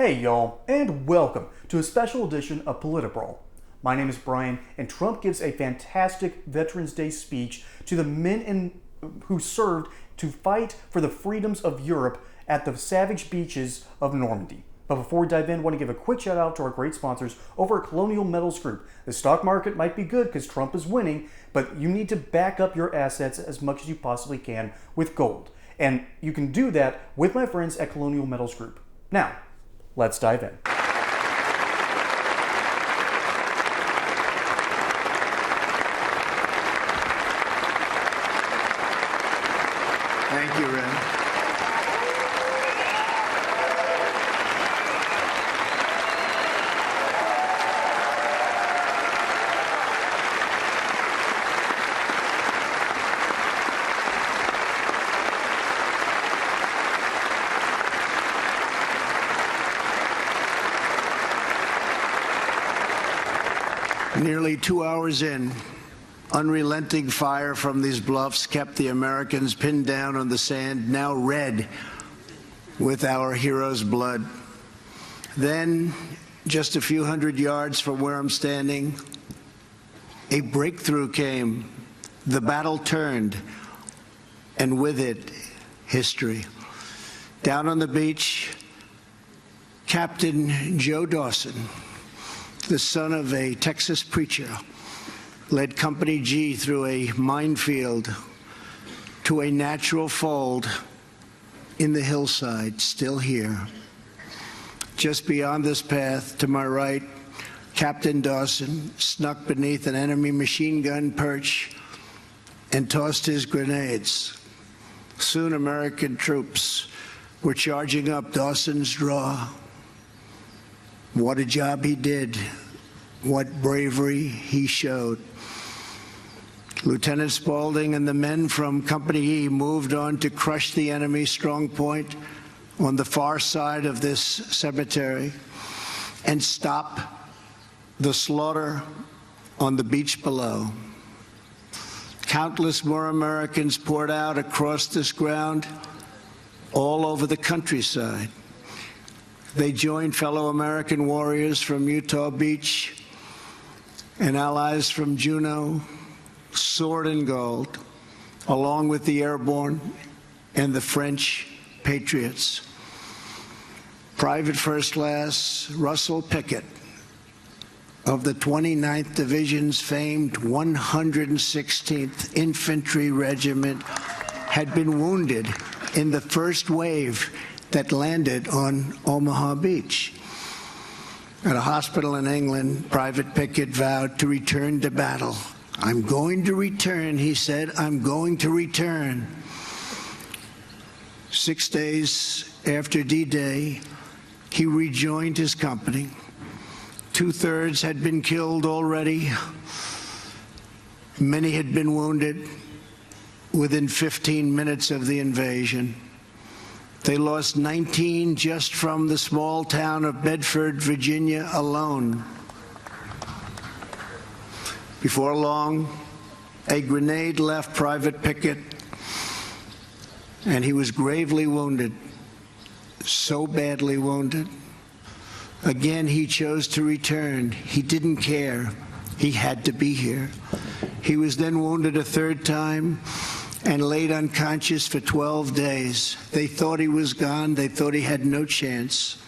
Hey y'all, and welcome to a special edition of Politibrawl. My name is Brian, and Trump gives a fantastic Veterans Day speech to the men who served to fight for the freedoms of Europe at the savage beaches of Normandy. But before we dive in, I want to give a quick shout out to our great sponsors over at Colonial Metals Group. The stock market might be good because Trump is winning, but you need to back up your assets as much as you possibly can with gold. And you can do that with my friends at Colonial Metals Group. Now, let's dive in. Thank you, Ren. Nearly 2 hours in, unrelenting fire from these bluffs kept the Americans pinned down on the sand, now red with our heroes' blood. Then, just a few hundred yards from where I'm standing, a breakthrough came. The battle turned, and with it, history. Down on the beach, Captain Joe Dawson, the son of a Texas preacher, led Company G through a minefield to a natural fold in the hillside, still here. Just beyond this path, to my right, Captain Dawson snuck beneath an enemy machine gun perch and tossed his grenades. Soon American troops were charging up Dawson's draw. What a job he did. What bravery he showed. Lieutenant Spaulding and the men from Company E moved on to crush the enemy's strong point on the far side of this cemetery and stop the slaughter on the beach below. Countless more Americans poured out across this ground all over the countryside. They joined fellow American warriors from Utah Beach and allies from Juneau, Sword and Gold, along with the airborne and the French patriots. Private First Class Russell Pickett of the 29th Division's famed 116th Infantry Regiment had been wounded in the first wave that landed on Omaha Beach. At a hospital in England, Private Pickett vowed to return to battle. I'm going to return, he said, I'm going to return. 6 days after D-Day, he rejoined his company. 2/3 had been killed already. Many had been wounded within 15 minutes of the invasion. They lost 19 just from the small town of Bedford, Virginia alone. Before long, a grenade left Private Pickett, and he was gravely wounded, so badly wounded. Again, he chose to return. He didn't care. He had to be here. He was then wounded a third time and laid unconscious for 12 days. They thought he was gone. They thought he had no chance.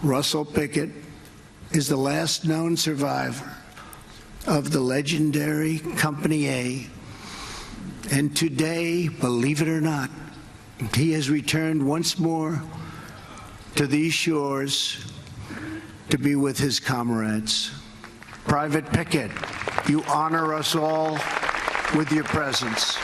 Russell Pickett is the last known survivor of the legendary Company A. And today, believe it or not, he has returned once more to these shores to be with his comrades. Private Pickett, you honor us all with your presence.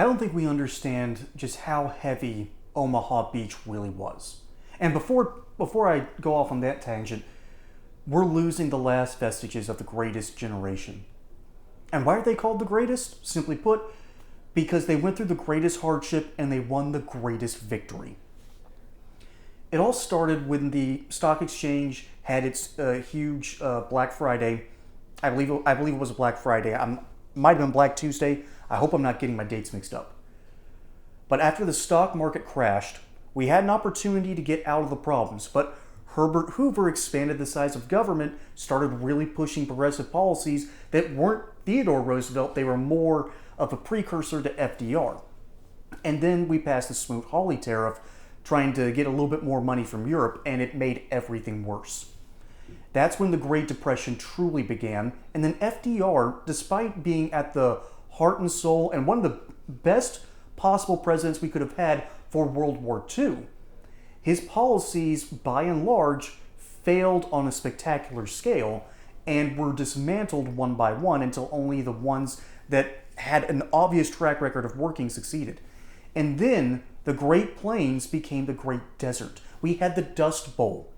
don't think we understand just how heavy Omaha Beach really was. And before I go off on that tangent, we're losing the last vestiges of the greatest generation. And why are they called the greatest? Simply put, because they went through the greatest hardship and they won the greatest victory. It all started when the stock exchange had its huge Black Friday. I believe it was a Black Friday. Might have been Black Tuesday. I hope I'm not getting my dates mixed up. But after the stock market crashed, we had an opportunity to get out of the problems. But Herbert Hoover expanded the size of government, started really pushing progressive policies that weren't Theodore Roosevelt. They were more of a precursor to FDR. And then we passed the Smoot-Hawley tariff, trying to get a little bit more money from Europe, and it made everything worse. That's when the Great Depression truly began, and then FDR, despite being at the heart and soul and one of the best possible presidents we could have had for World War II, his policies, by and large, failed on a spectacular scale and were dismantled one by one until only the ones that had an obvious track record of working succeeded. And then the Great Plains became the Great Desert. We had the Dust Bowl.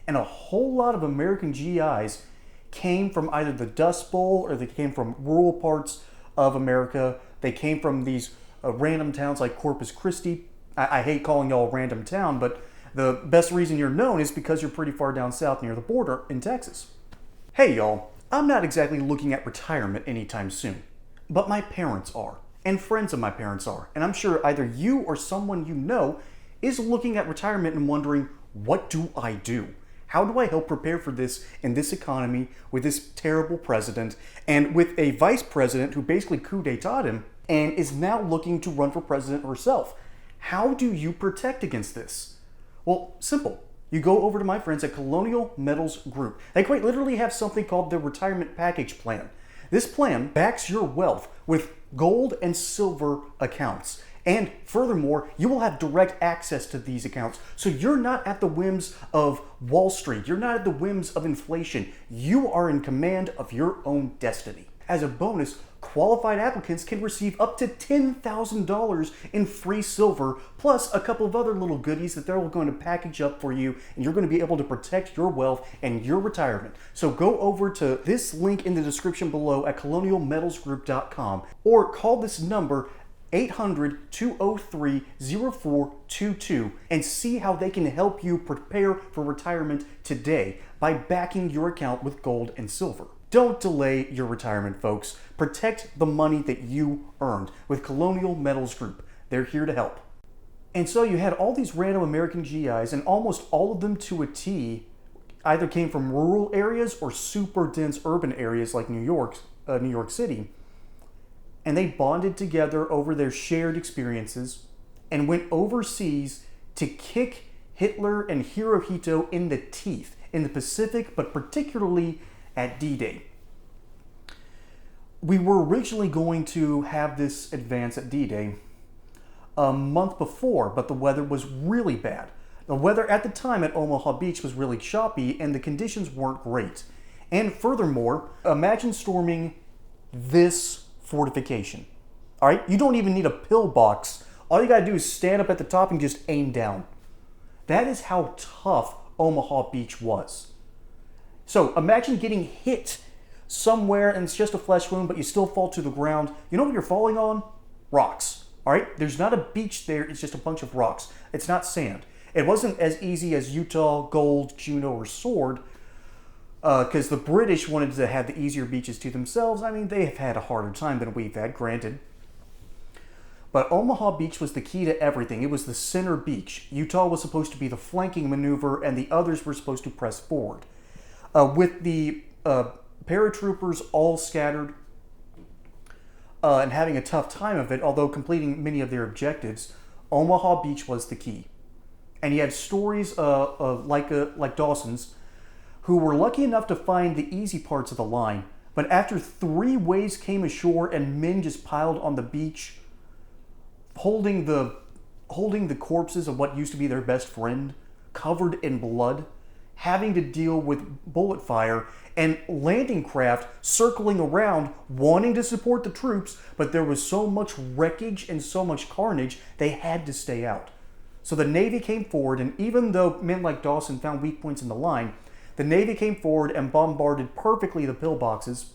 And a whole lot of American GIs came from either the Dust Bowl or they came from rural parts of America. They came from these random towns like Corpus Christi. I hate calling y'all a random town, but the best reason you're known is because you're pretty far down south near the border in Texas. Hey y'all, I'm not exactly looking at retirement anytime soon, but my parents are, and friends of my parents are, and I'm sure either you or someone you know is looking at retirement and wondering, what do I do? How do I help prepare for this in this economy with this terrible president and with a vice president who basically coup d'etat him and is now looking to run for president herself? How do you protect against this? Well, simple. You go over to my friends at Colonial Metals Group. They quite literally have something called the Retirement Package Plan. This plan backs your wealth with gold and silver accounts. And furthermore, you will have direct access to these accounts. So you're not at the whims of Wall Street. You're not at the whims of inflation. You are in command of your own destiny. As a bonus, qualified applicants can receive up to $10,000 in free silver, plus a couple of other little goodies that they're going to package up for you, and you're going to be able to protect your wealth and your retirement. So go over to this link in the description below at colonialmetalsgroup.com or call this number 800-203-0422 and see how they can help you prepare for retirement today by backing your account with gold and silver. Don't delay your retirement, folks. Protect the money that you earned with Colonial Metals Group. They're here to help. And so you had all these random American GIs, and almost all of them to a T either came from rural areas or super dense urban areas like New York City. And they bonded together over their shared experiences and went overseas to kick Hitler and Hirohito in the teeth in the Pacific, but particularly at D-Day. We were originally going to have this advance at D-Day a month before, but the weather was really bad. The weather at the time at Omaha Beach was really choppy and the conditions weren't great. And furthermore, imagine storming this fortification. All right, you don't even need a pillbox. All you gotta do is stand up at the top and just aim down. That is how tough Omaha Beach was. So imagine getting hit somewhere and it's just a flesh wound, but you still fall to the ground. You know what you're falling on? Rocks. All right, there's not a beach there. It's just a bunch of rocks. It's not sand. It wasn't as easy as Utah, Gold, Juneau, or Sword, because the British wanted to have the easier beaches to themselves. I mean, they have had a harder time than we've had, granted. But Omaha Beach was the key to everything. It was the center beach. Utah was supposed to be the flanking maneuver, and the others were supposed to press forward. With the paratroopers all scattered and having a tough time of it, although completing many of their objectives, Omaha Beach was the key. And you had stories like Dawson's, who were lucky enough to find the easy parts of the line. But after 3 waves came ashore and men just piled on the beach, holding the corpses of what used to be their best friend, covered in blood, having to deal with bullet fire and landing craft circling around wanting to support the troops, but there was so much wreckage and so much carnage they had to stay out. So the Navy came forward, and even though men like Dawson found weak points in the line, the Navy came forward and bombarded perfectly the pillboxes.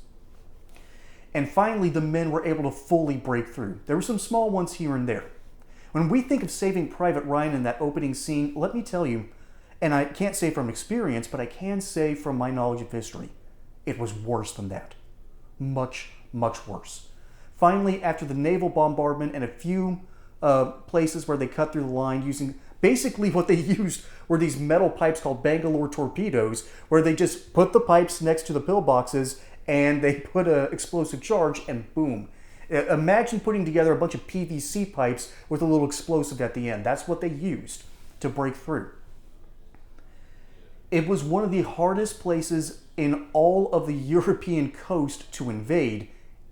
And finally, the men were able to fully break through. There were some small ones here and there. When we think of Saving Private Ryan in that opening scene, let me tell you, and I can't say from experience, but I can say from my knowledge of history, it was worse than that. Much, much worse. Finally, after the naval bombardment and a few places where they cut through the line using, basically what they used were these metal pipes called Bangalore torpedoes, where they just put the pipes next to the pillboxes and they put an explosive charge and boom. Imagine putting together a bunch of PVC pipes with a little explosive at the end. That's what they used to break through. It was one of the hardest places in all of the European coast to invade,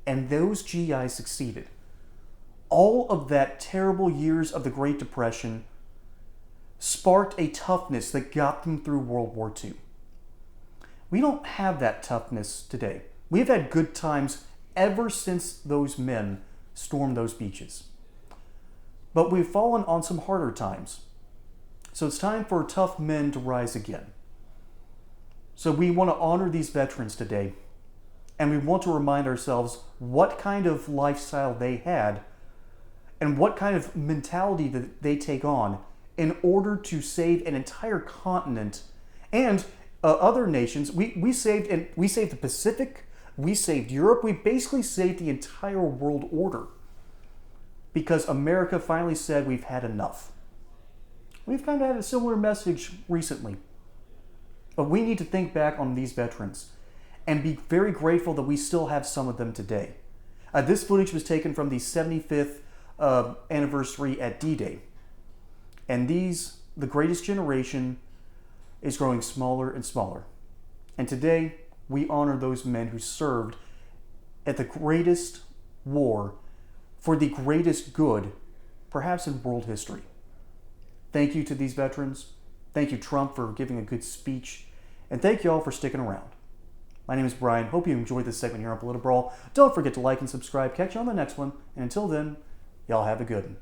and those GIs succeeded. All of that terrible years of the Great Depression sparked a toughness that got them through World War II. We don't have that toughness today. We've had good times ever since those men stormed those beaches. But we've fallen on some harder times. So it's time for tough men to rise again. So we want to honor these veterans today, and we want to remind ourselves what kind of lifestyle they had and what kind of mentality that they take on in order to save an entire continent and other nations. We saved the Pacific, we saved Europe, we basically saved the entire world order because America finally said we've had enough. We've kind of had a similar message recently. But we need to think back on these veterans and be very grateful that we still have some of them today. This footage was taken from the 75th anniversary at D-Day. And the greatest generation, is growing smaller and smaller. And today, we honor those men who served at the greatest war for the greatest good, perhaps in world history. Thank you to these veterans. Thank you, Trump, for giving a good speech. And thank you all for sticking around. My name is Brian. Hope you enjoyed this segment here on Politibrawl. Don't forget to like and subscribe. Catch you on the next one. And until then, y'all have a good one.